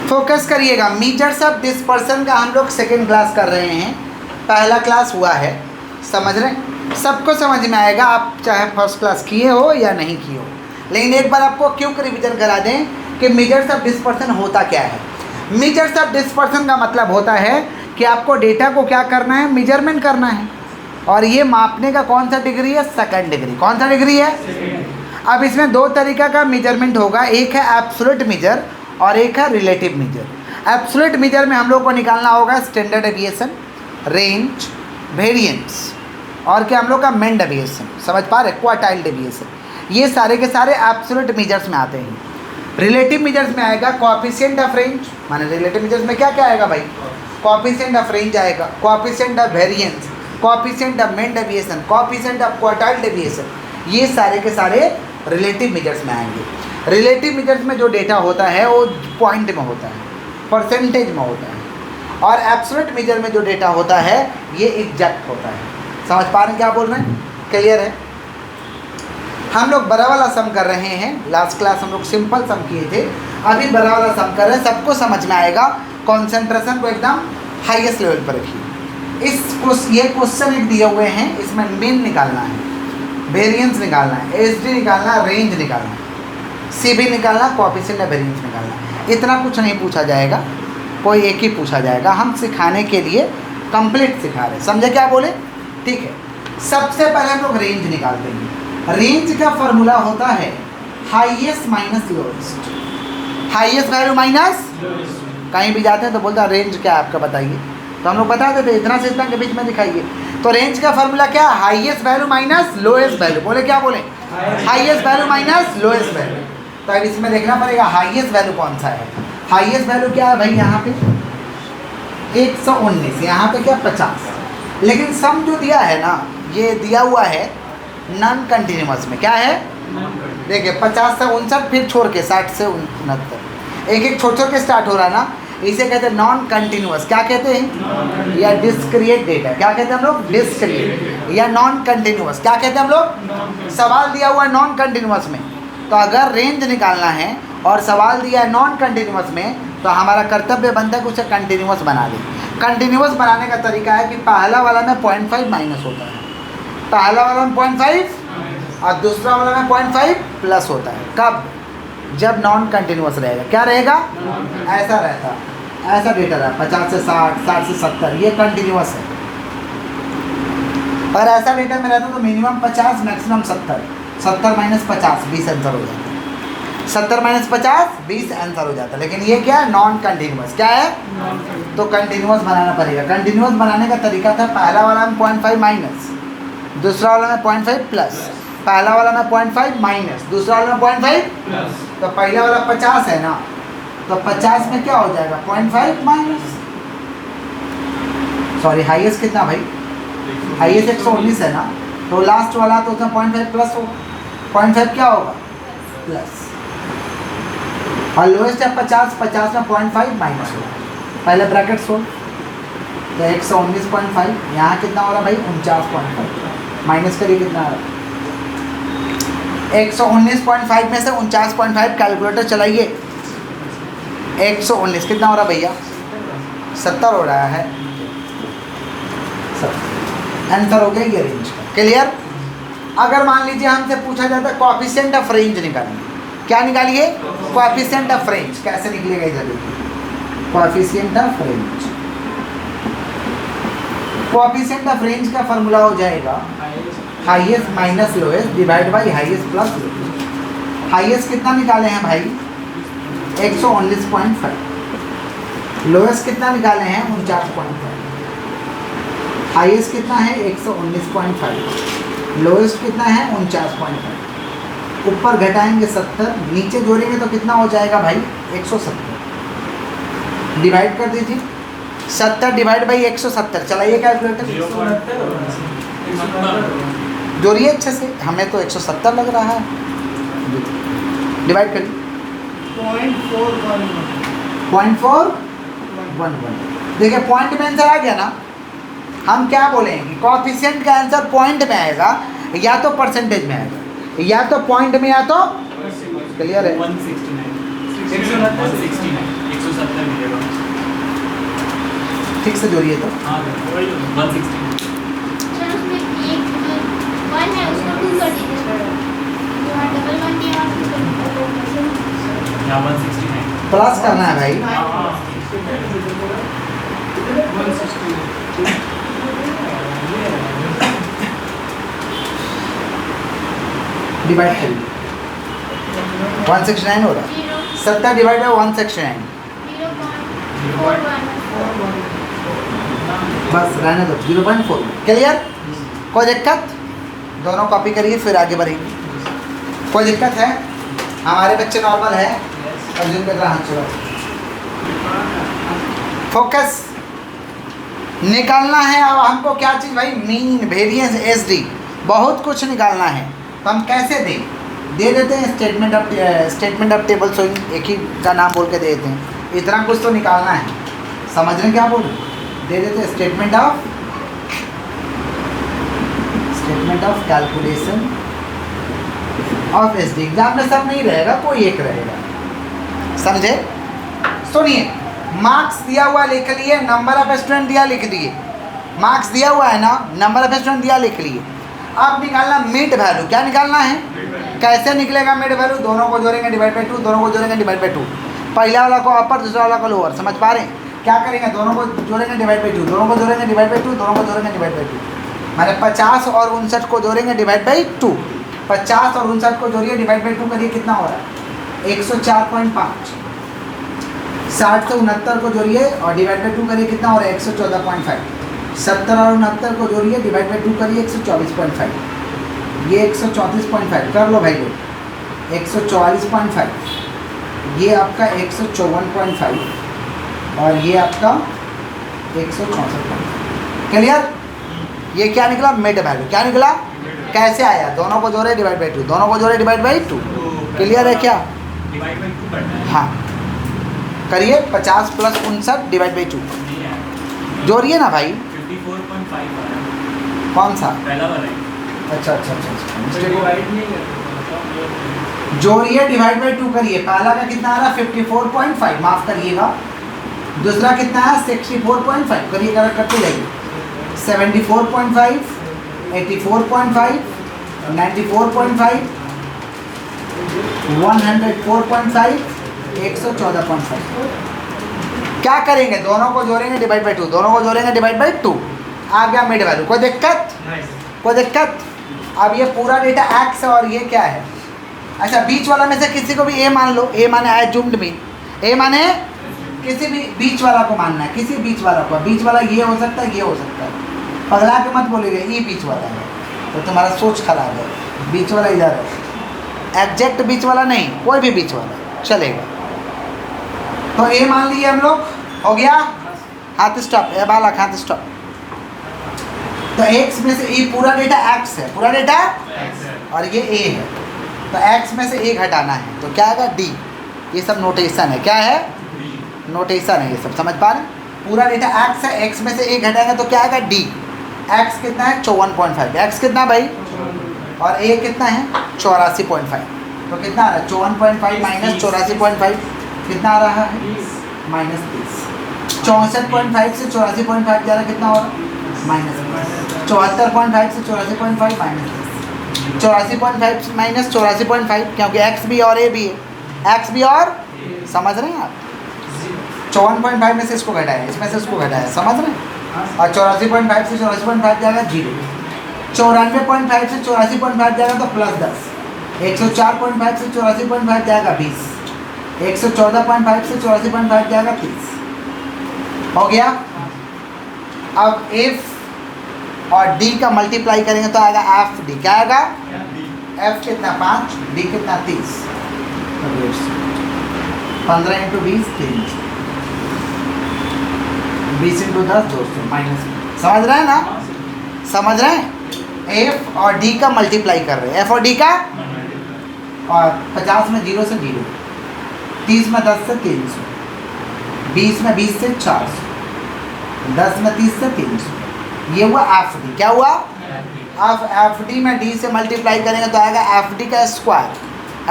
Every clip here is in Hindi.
फोकस करिएगा। मीटर्स ऑफ डिस्पर्सन का हम लोग सेकेंड क्लास कर रहे हैं, पहला क्लास हुआ है, समझ रहे हैं? सबको समझ में आएगा, आप चाहे फर्स्ट क्लास किए हो या नहीं किए हो। लेकिन एक बार आपको क्यों रिविजन करा दें कि मीटर्स ऑफ डिस्पर्सन होता क्या है। मीटर्स ऑफ डिस्पर्सन का मतलब होता है कि आपको डेटा को क्या करना है, मेजरमेंट करना है, और ये मापने का कौन सा डिग्री है, सेकंड डिग्री। कौन सा डिग्री है? अब इसमें दो तरीका का मेजरमेंट होगा, एक है एब्सोल्यूट मेजर और एक है रिलेटिव मेजर। एब्सोल्यूट मेजर में हम लोग को निकालना होगा स्टैंडर्ड डेविएशन, रेंज, वेरिएंस और क्या हम लोग का मेन डेविएशन, समझ पा रहे, क्वार्टाइल डेविएशन, ये सारे के सारे एब्सोल्यूट मेजर्स में आते हैं। रिलेटिव मेजर्स में आएगा कोएफिशिएंट ऑफ रेंज, माने रिलेटिव मेजर्स में क्या क्या आएगा भाई, कोएफिशिएंट ऑफ रेंज आएगा, coefficient of variance, coefficient of main deviation, coefficient of quartile deviation, ये सारे के सारे रिलेटिव मेजर्स में आएंगे। रिलेटिव मेजर्स में जो डेटा होता है वो पॉइंट में होता है, परसेंटेज में होता है, और एब्सोल्यूट मेजर में जो डेटा होता है ये एग्जैक्ट होता है। समझ पा रहे हैं क्या बोल रहे हैं? क्लियर है? हम लोग बड़ा वाला सम कर रहे हैं, लास्ट क्लास हम लोग सिंपल सम किए थे, अभी बड़ा वाला सम कर रहे हैं, सबको समझ में आएगा। कॉन्सेंट्रेशन को एकदम हाईएस्ट लेवल पर रखिए। ये क्वेश्चन एक दिए हुए हैं, इसमें मीन निकालना है, वेरिएंस निकालना है, एसडी निकालना है, रेंज निकालना है, सीबी निकालना, कोएफिशिएंट ऑफ वेरिएंस निकालना है। इतना कुछ नहीं पूछा जाएगा, कोई एक ही पूछा जाएगा। हम सिखाने के लिए कंप्लीट सिखा रहे हैं, समझे क्या बोले? ठीक है, सबसे पहले हम लोग रेंज निकालते हैं। रेंज का फॉर्मूला होता है highest minus lowest, highest value minus, कहीं भी जाते हैं तो बोलता है रेंज क्या है आपका बताइए, तो हम लोग बता देते इतना से इतना के बीच में दिखाइए। तो रेंज का फॉर्मूला क्या है, highest value minus lowest value. बोले क्या बोले, highest value minus lowest value. तो अब इसमें देखना पड़ेगा हाईएस्ट वैल्यू कौन सा है। हाईएस्ट वैल्यू क्या है भाई, यहाँ पे 119, यहाँ पे क्या 50, लेकिन सम जो दिया है ना, ये दिया हुआ है नॉन कंटिन्यूअस में। क्या है, देखिए 50 से 59, फिर छोड़ के 60 से 69, एक एक छोड़ छोड़ के स्टार्ट हो रहा है ना, इसे कहते हैं नॉन कंटिन्यूअस। क्या कहते हैं, या डिस्क्रिएट डेटा। क्या कहते हैं हम लोग, डिस्क्रिएट, या नॉन कंटिन्यूअस। क्या कहते हैं हम लोग, सवाल दिया हुआ है नॉन कंटिन्यूअस में, तो अगर रेंज निकालना है और सवाल दिया है नॉन कंटिन्यूअस में, तो हमारा कर्तव्य बनता है कि उसे कंटिन्यूअस बना दें। कंटिन्यूअस बनाने का तरीका है कि पहला वाला में 0.5 माइनस होता है, पहला वाला में 0.5 और दूसरा वाला में 0.5 प्लस होता है। कब, जब नॉन कंटिन्यूअस रहेगा। क्या रहेगा, ऐसा रहता, ऐसा डेटा रहा 50 से 60, 60 से 70, ये कंटिन्यूअस है। अगर ऐसा डेटा में रहता तो मिनिमम 50, मैक्सिमम 70, 70 माइनस 50 20 आंसर हो जाता, 70 माइनस 50 20 आंसर हो जाता। लेकिन ये क्या है, नॉन कंटिन्यूअस। क्या है, तो कंटिन्यूअस बनाना पड़ेगा। कंटिन्यूअस बनाने का तरीका था, पहला वाला में 0.5 माइनस, दूसरा वाला में 0.5 प्लस, पहला वाला में 0.5 माइनस, दूसरा वाला में 0.5 प्लस, तो पहला वाला 50 है ना, तो 50 में क्या हो जाएगा, 0.5 माइनस, सॉरी हाईएस्ट कितना भाई, हाईएस्ट 119 है ना, तो लास्ट वाला तो उसमें 0.5 प्लस होगा, 0.5 क्या होगा, प्लस, और लोएस्ट है 50, 50 में 0.5 माइनस होगा, पहले ब्रैकेट सोल, तो 119.5, यहाँ कितना हो रहा भाई 49.5, माइनस करिए कितना आ रहा, 119.5 में से 49.5 कैलकुलेटर चलाइए, 119 कितना हो रहा भैया, 70 हो रहा है, 70 आंसर हो गया ये रेंज का। क्लियर? अगर मान लीजिए हमसे पूछा जाता है कोएफिशिएंट ऑफ रेंज निकालिए, क्या निकालिए, कोएफिशिएंट ऑफ रेंज। कैसे निकलेगा इधर देखिए, coefficient of range, coefficient of range का फॉर्मूला हो जाएगा highest minus lowest divide by highest plus lowest. Highest कितना निकाले हैं भाई, 119.5, लोएस्ट कितना निकाले हैं 49.5, हाईएस्ट कितना है 119.5, लोएस्ट कितना है 49.5, ऊपर घटाएंगे 70, नीचे जोड़ेंगे तो कितना हो जाएगा भाई 170, डिवाइड कर दीजिए 70 डिवाइड बाई 170, चलाइए कैलकुलेटर, जोड़िए अच्छे से, हमें तो 170 लग रहा है, डिवाइड करिए 0.411, देखिए पॉइंट में आंसर आ गया ना। हम क्या बोलेंगे, कोएफिशिएंट का आंसर पॉइंट में आएगा या तो परसेंटेज में आएगा, या तो पॉइंट में या तो, क्लियर है, 170 मिलेगा। ठीक से जोड़िए तो हाँ वही 160। सर उसमें एक 1 है उसको 2 कर दीजिए। यहाँ डबल 1 दिया है उसको यहाँ 169। प्लस करना है भाई। डिवाइड करिए 169 हो रहा है। 70 डिवाइड बाई 169 बस रहने दो 0.4 क्लियर। कोई दिक्कत? दोनों कॉपी करिए फिर आगे बढ़ेंगे। कोई दिक्कत है? हमारे बच्चे नॉर्मल है। अर्जुन का हाथ चलो फोकस निकालना है। अब हमको क्या चीज़ भाई मीन वेरिएंस एसडी बहुत कुछ निकालना है। तो हम कैसे दें? दे देते हैं स्टेटमेंट ऑफ टेबल शोइंग एक ही का नाम बोल के दे देते हैं। इतना कुछ तो निकालना है। समझ रहे हैं क्या बोल रहे हैं? दे देते हैं statement of calculation of SD. Exam में सब नहीं रहेगा, कोई एक रहेगा। समझे? सुनिए, मार्क्स दिया हुआ लिख लिए, नंबर ऑफ स्टूडेंट दिया लिख दिए। मार्क्स दिया हुआ है ना, नंबर ऑफ स्टूडेंट दिया लिख लिए। अब निकालना मिड वैल्यू। क्या निकालना है? कैसे निकलेगा मिड वैल्यू? दोनों को जोड़ेंगे डिवाइड बाई 2, दोनों को जोड़ेंगे डिवाइड बाई 2। पहला वाला को अपर, दूसरा वाला को लोअर। समझ पा रहे हैं? क्या करेंगे? दोनों को जोड़ेंगे डिवाइड बाई 2, दोनों को जोड़ेंगे डिवाइड बाई 2, दोनों को जोड़ेंगे डिवाइड बाई 2। माने 50 और 59 को जोड़ेंगे डिवाइड बाई 2। 50 और 59 को जोड़िए डिवाइड बाई 2 करिए, कितना हो रहा है? 104.5। 60 से 69 को जोड़िए और डिवाइड बाई 2 करिए, कितना हो रहा है? 114.5। 70 और 69 को जोड़िए डिवाइड बाई 2 करिए, 124.5। ये 134.5 कर लो भाई लोग। 144.5 ये आपका 154.5 और ये आपका 164.5। क्लियर? ये क्या निकला? Mid value. क्या निकला? कैसे आया? दोनों को जोड़े डिवाइड बाई 2, दोनों को जोड़े डिवाइड बाई 2। क्लियर है क्या? डिवाइड बाई 2 करना है। हाँ करिए। 50 प्लस 59 डिवाइड बाई 2 जोड़िए ना भाई। 54.5 आ रहा है। कौन सा? पहला वाला है। अच्छा। जोड़िए डिवाइड बाई 2 करिए। पहला का कितना आ रहा है? 54.5 माफ करिएगा। दूसरा कितना है? 64.5 करिए, करते जाइए। 74.5 84.5 94.5 104.5 114.5। क्या करेंगे? दोनों को जोड़ेंगे डिवाइड बाई 2, दोनों को जोड़ेंगे डिवाइड बाई 2। आ गया मिड वैल्यू। कोई दिक्कत? कोई दिक्कत? अब ये पूरा डेटा एक्स है और ये क्या है? अच्छा, बीच वाला में से किसी को भी ए मान लो। ए माने एज्यूम्ड मीन। ए माने किसी भी बीच वाला को मानना है, किसी बीच वाला को। बीच वाला ये हो सकता है, ये हो सकता है। पगला के मत बोलेगा ये बीच वाला है, तो तुम्हारा सोच खराब है। बीच वाला इधर है, एग्जैक्ट बीच वाला नहीं, कोई भी बीच वाला चलेगा। तो ए मान लिए हम लोग। हो गया? हाथ स्टॉप। ए बालक हाथ स्टॉप। तो एक्स में से ये पूरा डेटा एक्स है, पूरा डेटा और ये ए है। तो एक्स में से ए घटाना है तो क्या आएगा? डी। ये सब नोटेशन है। क्या है? नोटेशन है ये सब। समझ पा रहे? पूरा डेटा एक्स है, एक्स में से ए घटाएंगे तो क्या आएगा? डी। एक्स कितना है? 54.5। एक्स कितना भाई? और ए कितना है? 84.5। तो कितना आ रहा है? 54.5 माइनस 84.5 कितना आ रहा है? -30। 64.5 से 84.5 जा रहा है, कितना हो रहा है? -30। 74.5 से 84.5 -30। 84.5 माइनस 84.5 क्योंकि एक्स भी और ए भी है। एक्स भी और समझ रहे हैं आप? 54.5 में से इसको घटाया, इसमें से इसको घटाया। समझ रहे हैं? और 84.5 से 84.5 जाएगा 0। 94.5 से 84.5 जाएगा तो +10। 104.5 से 84.5 जाएगा 20। 114.5 से 84.5 जाएगा 30। हो गया? अब एफ और डी का मल्टीप्लाई करेंगे तो आएगा एफ डी। क्या आएगा? एफ कितना? 5, डी कितना? 30। 15 × 20 300, 20 × 10 200 माइनस। समझ रहे हैं ना? समझ रहे हैं? एफ और डी का मल्टीप्लाई कर रहे हैं। एफ और डी का, और 50 में 0 से 0, 30 में 10 से 300, 20 में 20 से 400, 10 में 30 से 300। ये हुआ एफ डी। क्या हुआ? अब एफ डी में डी से मल्टीप्लाई करेंगे तो आएगा एफ डी का स्क्वायर।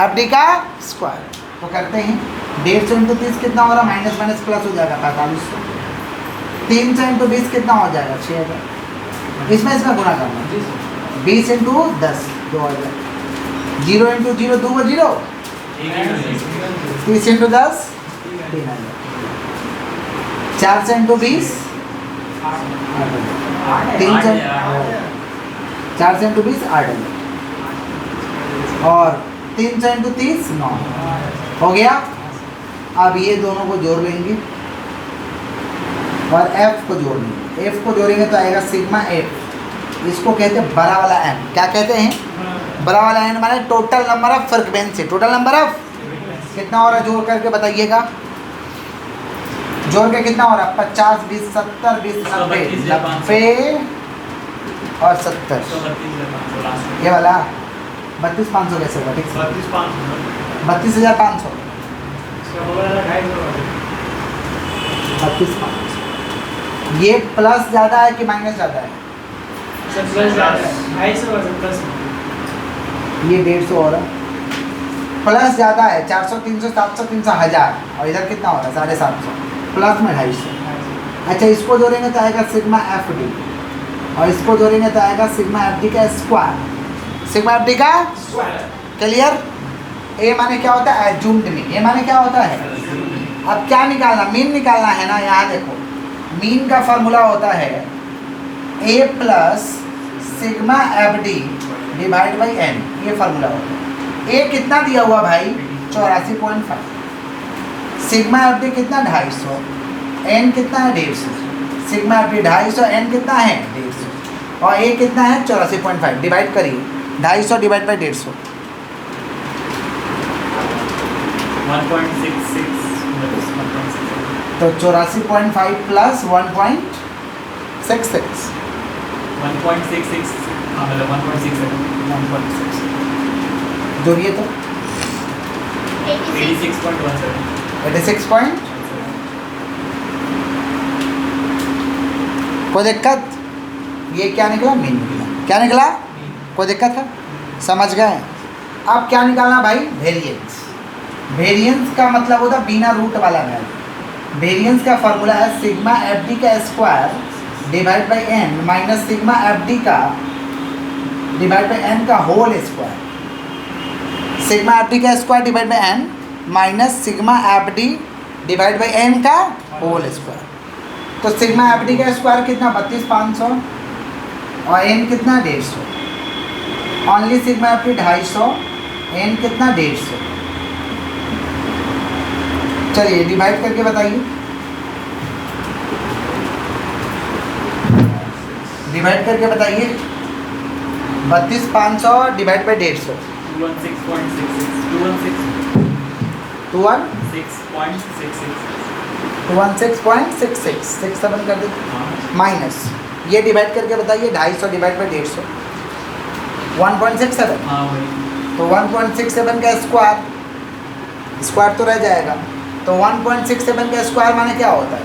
एफ डी का स्क्वायर। तो करते हैं 150 इंटू 30 कितना हो रहा, माइनस माइनस प्लस हो जाएगा 4500। 300 इंटू 20 कितना हो जाएगा 6000। इसमें गुना करना, 20 into 10 2000। 0 into 0 2 0, 30 into 10 3000। 400 into 20 300, 400 into 20 8000 और 300 इंटू 30 9 हो गया। अब ये दोनों को जोड़ लेंगे और f को जोड़ लेंगे। f को जोड़ेंगे तो आएगा सिग्मा f, इसको कहते हैं बड़ा वाला n। क्या कहते हैं? बड़ा वाला n माने total number of frequency. Total number of कितना हो रहा है, जोड़ करके बताइएगा। जोड़ के कितना हो रहा है, 50 20 70 20 90 और 70। ये वाला 32,500 कैसे होगा? ठीक है 32,500। 32,500। ये प्लस ज़्यादा है कि माइनस ज़्यादा है? ये 150 हो रहा है, प्लस ज़्यादा है। 400 300 700 300 1000 और इधर कितना हो रहा है 750, प्लस में 250। अच्छा इसको जोड़ेंगे तो आएगा सिग्मा एफ डी और इसको जोड़ेंगे तो आएगा सिग्मा एफ डी का स्क्वायर। सिग्मा एफ डी का क्लियर। ए माने क्या होता है, एज्यूम्ड मीन। ए माने क्या होता है, अब क्या निकालना, मीन निकालना है ना। यहाँ देखो मीन का फॉर्मूला होता है A plus sigma F D divide by N, ये फार्मूला होता है। ए कितना दिया हुआ भाई 84.5, सिग्मा एफ डी कितना 250, एन कितना है 150। सिग्मा एफ डी 250, एन कितना है 150 और ए कितना है 84.5। डिवाइड करिए 250 डिवाइड बाई 150 तो 84.5 प्लस 1.66 जोड़िए तो 86 पॉइंट। कोई दिक्कत? ये क्या निकला, मीन निकला। क्या निकला? कोई दिक्कत है? समझ गए? अब क्या निकालना भाई, वेरिएंस। वेरिएंस का मतलब होता है बिना रूट वाला वैल्यू। वेरिएंस का फॉर्मूला है सिग्मा एफ डी का square divide by N minus sigma F D का डिवाइड बाई एन का whole square. Sigma F D का square divide by N minus sigma F D divide by N का होल स्क्वायर। तो सिग्मा एफ डी का स्क्वायर कितना 32,500 और एन कितना 150। Only sigma F D 250, N कितना 150। चलिए डिवाइड करके बताइए। डिवाइड करके बताइए 32,500 डिवाइड बाई 150 216.66 67 कर दीजिए माइनस ये डिवाइड करके बताइए 250 डिवाइड बाई 150 1.67। तो 1.67 का स्क्वायर तो रह जाएगा। तो 1.67 का स्क्वायर माने क्या होता है,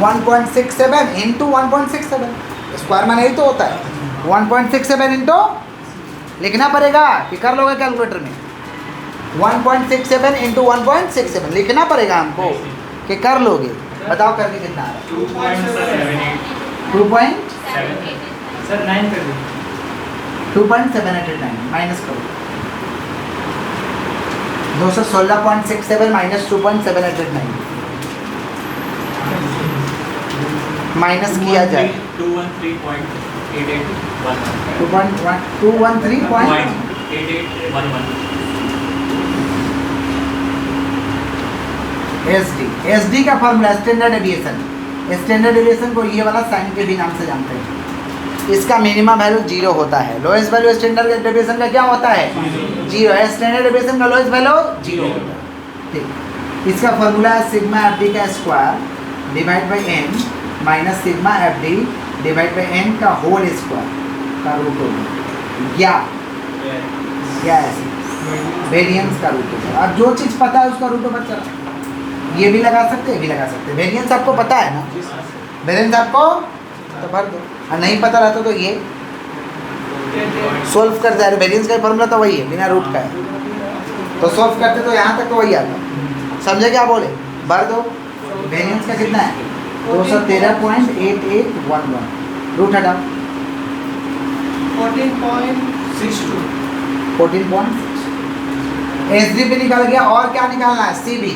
1.67 इंटू 1.67 स्क्वायर माने ही तो होता है 1.67 इंटू, लिखना पड़ेगा कि कर लोगे कैलकुलेटर में 1.67 इंटू 1.67 लिखना पड़ेगा हमको कि कर लोगे। बताओ करके कितना आ रहा है 2.789 माइनस करो 216.67 माइनस 2.789 माइनस किया जाए 213.8811 एसडी का formula standard deviation. Standard deviation को ये वाला साइन के भी नाम से जानते हैं। इसका मिनिमम वैल्यू 0 होता है। लोएस्ट वैल्यू स्टैंडर्ड डेविएशन का क्या होता है 0 है। स्टैंडर्ड डेविएशन का लोएस्ट वैल्यू 0 होता है। ठीक, इसका फॉर्मूला है सिग्मा एफ डी का square divide by N minus sigma F D divide by N का होल स्क्वायर का रूट होगा या ऐसे वेरिएंस का रूट होगा। अब जो चीज़ पता है उसका रूट ओवर चला, ये भी लगा सकते हैं, ये भी लगा सकते हैं। वेरिएंस आपको पता है ना, वेरिएंस आपको तो भर दो, और नहीं पता रहता तो ये सोल्व कर जाए। वेरिएंस का फॉर्मूला तो वही है, बिना रूट का है, तो सोल्व करते तो यहाँ तक तो वही आता। समझे क्या बोले? भर दो। वेरिएंस का कितना है? 213.8811। रूट हटाओ। 14.62। 14.6। एसडी भी निकल गया। और क्या निकालना है? सीबी।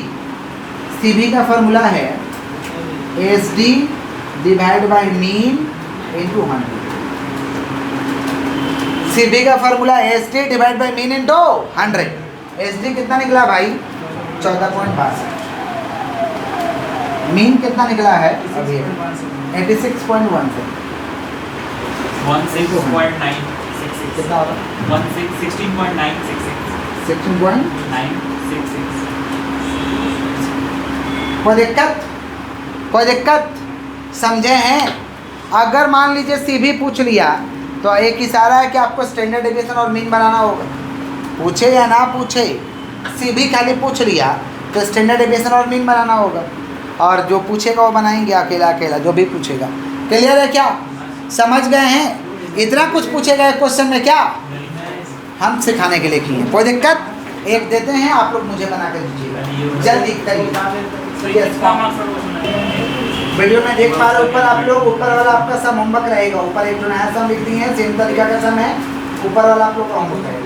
सीबी का फॉर्मूला है SD divide by mean into 100। CB का formula SD divide by mean into 100। SD कितना निकला भाई? 14.62। मीन कितना निकला है? अभी 86.16। 16.966 कितना होगा? 16.966 16.9। 966। कोई दिक्कत? कोई दिक्कत? समझे हैं? अगर मान लीजिए सीबी पूछ लिया तो एक इशारा है कि आपको स्टैंडर्ड डेविएशन और मीन बनाना होगा। पूछे या ना पूछे, सीबी खाली पूछ लिया तो स्टैंडर्ड डेविएशन और मीन बनाना होगा। और जो पूछेगा वो बनाएंगे अकेला अकेला, जो भी पूछेगा। क्लियर है क्या? समझ गए हैं? इतना कुछ पूछेगा एक क्वेश्चन में क्या हम सिखाने के लिए किए हैं। कोई दिक्कत? एक देते हैं, आप लोग मुझे बना कर दीजिएगा जल्दी करिए। वीडियो में देख पा रहे ऊपर आप लोग, ऊपर वाला आपका सम होमवर्क रहेगा। ऊपर एक जो नया सम लिख दिए हैं, सेम तरीका का सम है, ऊपर वाला आप लोग का होमवर्क रहेगा।